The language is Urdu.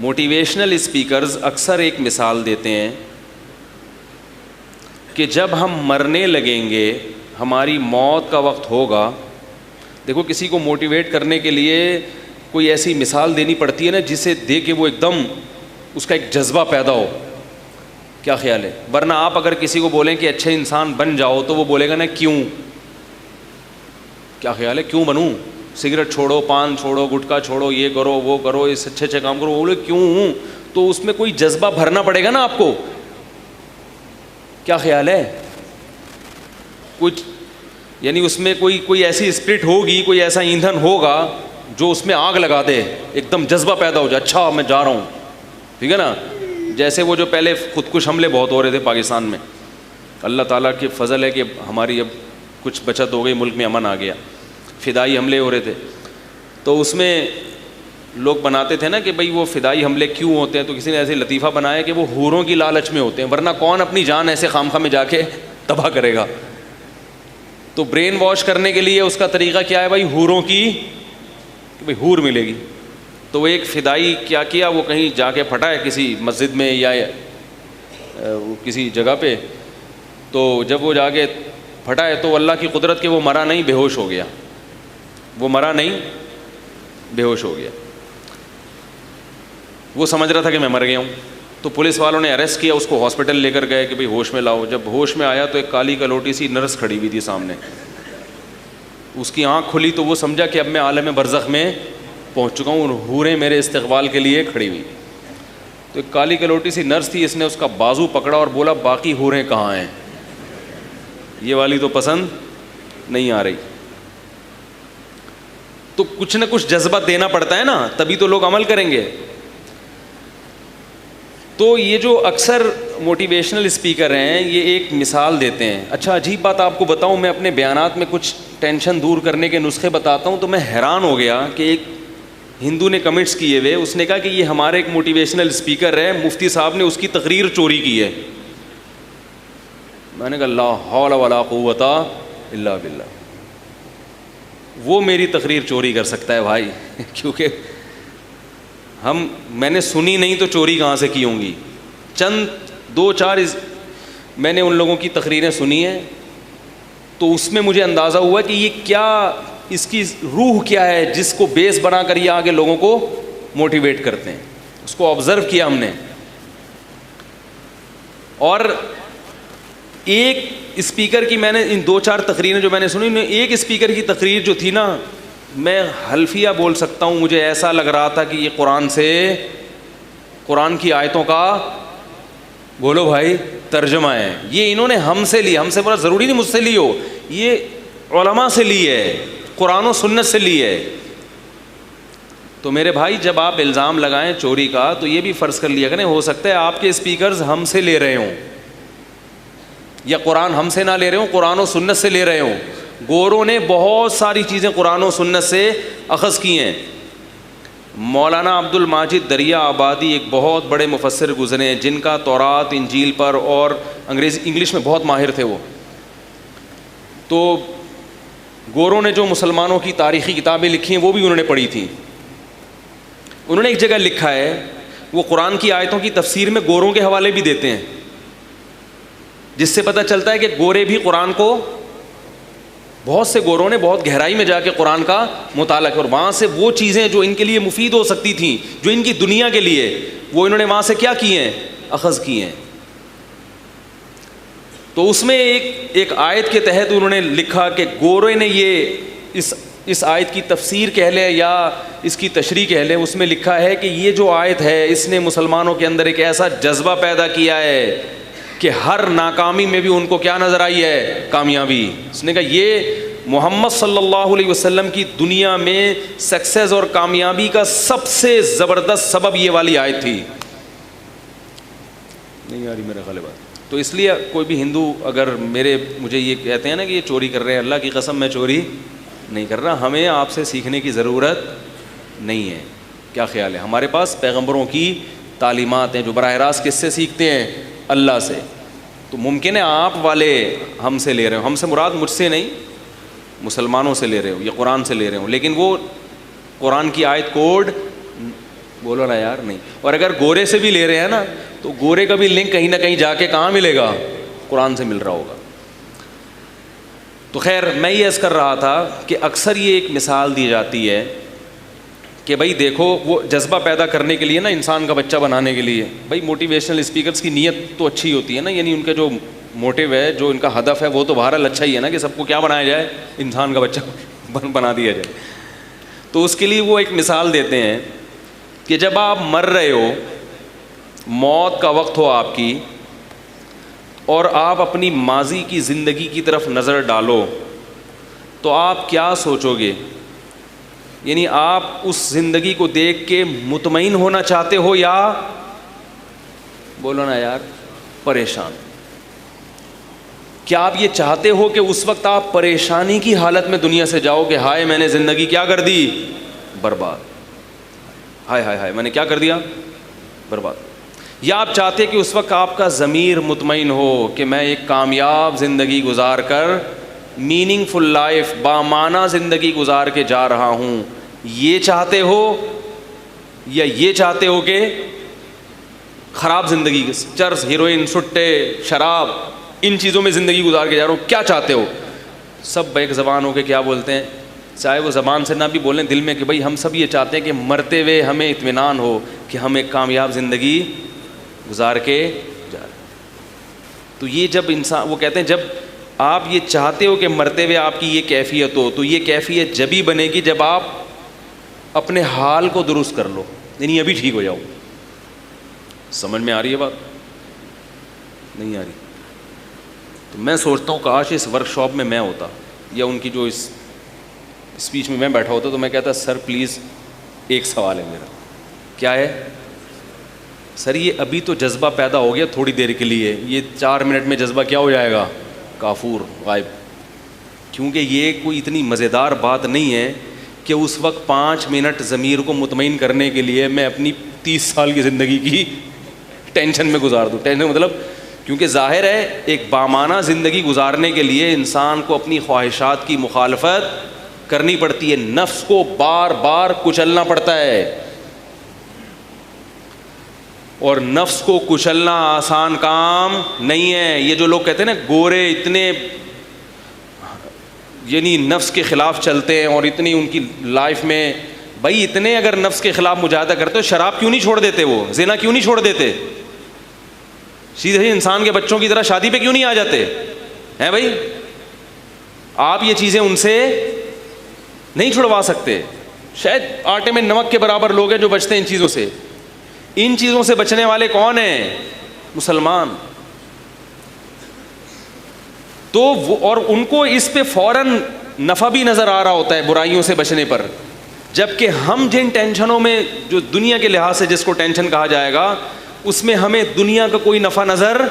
موٹیویشنل اسپیکرز اکثر ایک مثال دیتے ہیں کہ جب ہم مرنے لگیں گے، ہماری موت کا وقت ہوگا. دیکھو کسی کو موٹیویٹ کرنے کے لیے کوئی ایسی مثال دینی پڑتی ہے نا جسے دے کے وہ ایک دم اس کا ایک جذبہ پیدا ہو. کیا خیال ہے؟ ورنہ آپ اگر کسی کو بولیں کہ اچھے انسان بن جاؤ تو وہ بولے گا نا کیوں. کیا خیال ہے؟ کیوں بنوں؟ سگریٹ چھوڑو، پان چھوڑو، گٹکا چھوڑو، یہ کرو وہ کرو، اس اچھے کام کرو. وہ بولے کیوں ہوں؟ تو اس میں کوئی جذبہ بھرنا پڑے گا نا آپ کو. کیا خیال ہے؟ کچھ یعنی اس میں کوئی ایسی اسپرٹ ہوگی، کوئی ایسا ایندھن ہوگا جو اس میں آگ لگا دے، ایک دم جذبہ پیدا ہو جائے. اچھا میں جا رہا ہوں، ٹھیک ہے نا. جیسے وہ جو پہلے خودکش حملے بہت ہو رہے تھے پاکستان میں، اللہ تعالیٰ کی فضل ہے کہ ہماری اب کچھ بچت ہو گئی، ملک میں امن آ گیا. فدائی حملے ہو رہے تھے تو اس میں لوگ بناتے تھے نا کہ بھئی وہ فدائی حملے کیوں ہوتے ہیں، تو کسی نے ایسے لطیفہ بنایا کہ وہ حوروں کی لالچ میں ہوتے ہیں، ورنہ کون اپنی جان ایسے خامخواہ میں جا کے تباہ کرے گا. تو برین واش کرنے کے لیے اس کا طریقہ کیا ہے بھائی؟ حوروں کی، کہ بھئی حور ملے گی. تو وہ ایک فدائی کیا کیا، وہ کہیں جا کے پھٹا ہے کسی مسجد میں یا کسی جگہ پہ. تو جب وہ جا کے پھٹا ہے تو اللہ کی قدرت کے وہ مرا نہیں، بے ہوش ہو گیا. وہ مرا نہیں، بے ہوش ہو گیا. وہ سمجھ رہا تھا کہ میں مر گیا ہوں. تو پولیس والوں نے اریسٹ کیا، اس کو ہاسپٹل لے کر گئے کہ بھئی ہوش میں لاؤ. جب ہوش میں آیا تو ایک کالی کلوٹی سی نرس کھڑی ہوئی تھی سامنے. اس کی آنکھ کھلی تو وہ سمجھا کہ اب میں عالم برزخ میں پہنچ چکا ہوں، اور حوریں میرے استقبال کے لیے کھڑی ہوئی. تو ایک کالی کلوٹی سی نرس تھی، اس نے اس کا بازو پکڑا اور بولا باقی حوریں کہاں ہیں؟ یہ والی تو پسند نہیں آ رہی. تو کچھ نہ کچھ جذبہ دینا پڑتا ہے نا، تبھی تو لوگ عمل کریں گے. تو یہ جو اکثر موٹیویشنل اسپیکر ہیں یہ ایک مثال دیتے ہیں. اچھا عجیب بات آپ کو بتاؤں، میں اپنے بیانات میں کچھ ٹینشن دور کرنے کے نسخے بتاتا ہوں تو میں حیران ہو گیا کہ ایک ہندو نے کمنٹس کیے ہوئے، اس نے کہا کہ یہ ہمارے ایک موٹیویشنل اسپیکر ہے، مفتی صاحب نے اس کی تقریر چوری کی ہے. میں نے کہا لا حول ولا قوت الا باللہ. وہ میری تقریر چوری کر سکتا ہے بھائی کیونکہ میں نے سنی نہیں تو چوری کہاں سے کی ہوں گی. چند دو چار میں نے ان لوگوں کی تقریریں سنی ہیں تو اس میں مجھے اندازہ ہوا کہ یہ کیا، اس کی روح کیا ہے جس کو بیس بنا کر یہ آگے لوگوں کو موٹیویٹ کرتے ہیں. اس کو آبزرو کیا ہم نے. اور ایک اسپیکر کی میں نے ان دو چار تقریریں جو میں نے سنی، ایک اسپیکر کی تقریر جو تھی نا، میں حلفیہ بول سکتا ہوں، مجھے ایسا لگ رہا تھا کہ یہ قرآن کی آیتوں کا بولو بھائی ترجمہ ہے. یہ انہوں نے ہم سے لی، ہم سے بولا ضروری نہیں مجھ سے لی ہو، یہ علماء سے لی ہے، قرآن و سنت سے لی ہے. تو میرے بھائی جب آپ الزام لگائیں چوری کا تو یہ بھی فرض کر لیا کریں، ہو سکتا ہے آپ کے اسپیکرز ہم سے لے رہے ہوں، یا قرآن ہم سے نہ لے رہے ہوں، قرآن و سنت سے لے رہے ہوں. گوروں نے بہت ساری چیزیں قرآن و سنت سے اخذ کی ہیں. مولانا عبد الماجد دریا آبادی ایک بہت بڑے مفسر گزرے ہیں جن کا تورات انجیل پر اور انگلش میں بہت ماہر تھے وہ. تو گوروں نے جو مسلمانوں کی تاریخی کتابیں لکھی ہیں وہ بھی انہوں نے پڑھی تھیں. انہوں نے ایک جگہ لکھا ہے، وہ قرآن کی آیتوں کی تفسیر میں گوروں کے حوالے بھی دیتے ہیں، جس سے پتہ چلتا ہے کہ گورے بھی قرآن کو، بہت سے گوروں نے بہت گہرائی میں جا کے قرآن کا مطالعہ کیا، اور وہاں سے وہ چیزیں جو ان کے لیے مفید ہو سکتی تھیں، جو ان کی دنیا کے لیے، وہ انہوں نے وہاں سے کیا کی ہیں؟ اخذ کی ہیں. تو اس میں ایک آیت کے تحت انہوں نے لکھا کہ گورے نے یہ اس آیت کی تفسیر کہہ لیں یا اس کی تشریح کہہ لیں، اس میں لکھا ہے کہ یہ جو آیت ہے اس نے مسلمانوں کے اندر ایک ایسا جذبہ پیدا کیا ہے کہ ہر ناکامی میں بھی ان کو کیا نظر آئی ہے؟ کامیابی. اس نے کہا یہ محمد صلی اللہ علیہ وسلم کی دنیا میں سکسیس اور کامیابی کا سب سے زبردست سبب یہ والی آیت تھی. نہیں آ رہی میرے خیال بات. تو اس لیے کوئی بھی ہندو اگر مجھے یہ کہتے ہیں نا کہ یہ چوری کر رہے ہیں، اللہ کی قسم میں چوری نہیں کر رہا. ہمیں آپ سے سیکھنے کی ضرورت نہیں ہے. کیا خیال ہے؟ ہمارے پاس پیغمبروں کی تعلیمات ہیں جو براہ راست کس سے سیکھتے ہیں؟ اللہ سے. تو ممکن ہے آپ والے ہم سے لے رہے ہو، ہم سے مراد مجھ سے نہیں، مسلمانوں سے لے رہے ہو یا قرآن سے لے رہے ہو، لیکن وہ قرآن کی آیت کوڈ بولو نا یار نہیں. اور اگر گورے سے بھی لے رہے ہیں نا تو گورے کا بھی لنک کہیں نہ کہیں جا کے کہاں ملے گا؟ قرآن سے مل رہا ہوگا. تو خیر میں یہ عرض کر رہا تھا کہ اکثر یہ ایک مثال دی جاتی ہے کہ بھائی دیکھو وہ جذبہ پیدا کرنے کے لیے نا, انسان کا بچہ بنانے کے لیے, بھائی موٹیویشنل اسپیکرس کی نیت تو اچھی ہوتی ہے نا, یعنی ان کا جو موٹیو ہے, جو ان کا ہدف ہے وہ تو بہرحال اچھا ہی ہے نا کہ سب کو کیا بنایا جائے, انسان کا بچہ بنا دیا جائے. تو اس کے لیے وہ ایک مثال دیتے ہیں کہ جب آپ مر رہے ہو, موت کا وقت ہو آپ کی, اور آپ اپنی ماضی کی زندگی کی طرف نظر ڈالو تو آپ کیا سوچو گے؟ یعنی آپ اس زندگی کو دیکھ کے مطمئن ہونا چاہتے ہو یا بولو نا یار پریشان؟ کیا آپ یہ چاہتے ہو کہ اس وقت آپ پریشانی کی حالت میں دنیا سے جاؤ کہ ہائے میں نے زندگی کیا کر دی, برباد, ہائے ہائے ہائے میں نے کیا کر دیا, برباد؟ یا آپ چاہتے کہ اس وقت آپ کا ضمیر مطمئن ہو کہ میں ایک کامیاب زندگی گزار کر, میننگ فل لائف, بامعنی زندگی گزار کے جا رہا ہوں, یہ چاہتے ہو یا یہ چاہتے ہو کہ خراب زندگی, چرس, ہیروئن, سٹے, شراب, ان چیزوں میں زندگی گزار کے جا رہا ہوں, کیا چاہتے ہو؟ سب بیک زبان ہو کے کیا بولتے ہیں, چاہے وہ زبان سے نہ بھی بولیں دل میں, کہ بھائی ہم سب یہ چاہتے ہیں کہ مرتے ہوئے ہمیں اطمینان ہو کہ ہم ایک کامیاب زندگی گزار کے جا رہے ہیں. تو یہ جب انسان, وہ کہتے ہیں جب آپ یہ چاہتے ہو کہ مرتے ہوئے آپ کی یہ کیفیت ہو, تو یہ کیفیت جبھی بنے گی جب آپ اپنے حال کو درست کر لو, یعنی ابھی ٹھیک ہو جاؤ. سمجھ میں آ رہی ہے بات؟ نہیں آ رہی؟ تو میں سوچتا ہوں کاش اس ورک شاپ میں ہوتا, یا ان کی جو اس اسپیچ میں بیٹھا ہوتا, تو میں کہتا سر پلیز ایک سوال ہے میرا. کیا ہے سر؟ یہ ابھی تو جذبہ پیدا ہو گیا تھوڑی دیر کے لیے, یہ 4 منٹ میں جذبہ کیا ہو جائے گا, کافور, غائب. کیونکہ یہ کوئی اتنی مزیدار بات نہیں ہے کہ اس وقت 5 منٹ ضمیر کو مطمئن کرنے کے لیے میں اپنی 30 سال کی زندگی کی ٹینشن میں گزار دوں. ٹینشن مطلب, کیونکہ ظاہر ہے ایک بامعنی زندگی گزارنے کے لیے انسان کو اپنی خواہشات کی مخالفت کرنی پڑتی ہے, نفس کو بار بار کچلنا پڑتا ہے, اور نفس کو کچلنا آسان کام نہیں ہے. یہ جو لوگ کہتے ہیں نا گورے اتنے یعنی نفس کے خلاف چلتے ہیں اور اتنی ان کی لائف میں, بھائی اتنے اگر نفس کے خلاف مجاہدہ کرتے ہو, شراب کیوں نہیں چھوڑ دیتے, وہ زنا کیوں نہیں چھوڑ دیتے, سیدھے انسان کے بچوں کی طرح شادی پہ کیوں نہیں آ جاتے ہیں بھائی؟ آپ یہ چیزیں ان سے نہیں چھڑوا سکتے. شاید آٹے میں نمک کے برابر لوگ ہیں جو بچتے ہیں ان چیزوں سے. ان چیزوں سے بچنے والے کون ہیں؟ مسلمان. تو وہ, اور ان کو اس پہ فوراً نفع بھی نظر آ رہا ہوتا ہے برائیوں سے بچنے پر, جبکہ ہم جن ٹینشنوں میں, جو دنیا کے لحاظ سے جس کو ٹینشن کہا جائے گا, اس میں ہمیں دنیا کا کوئی نفع نظر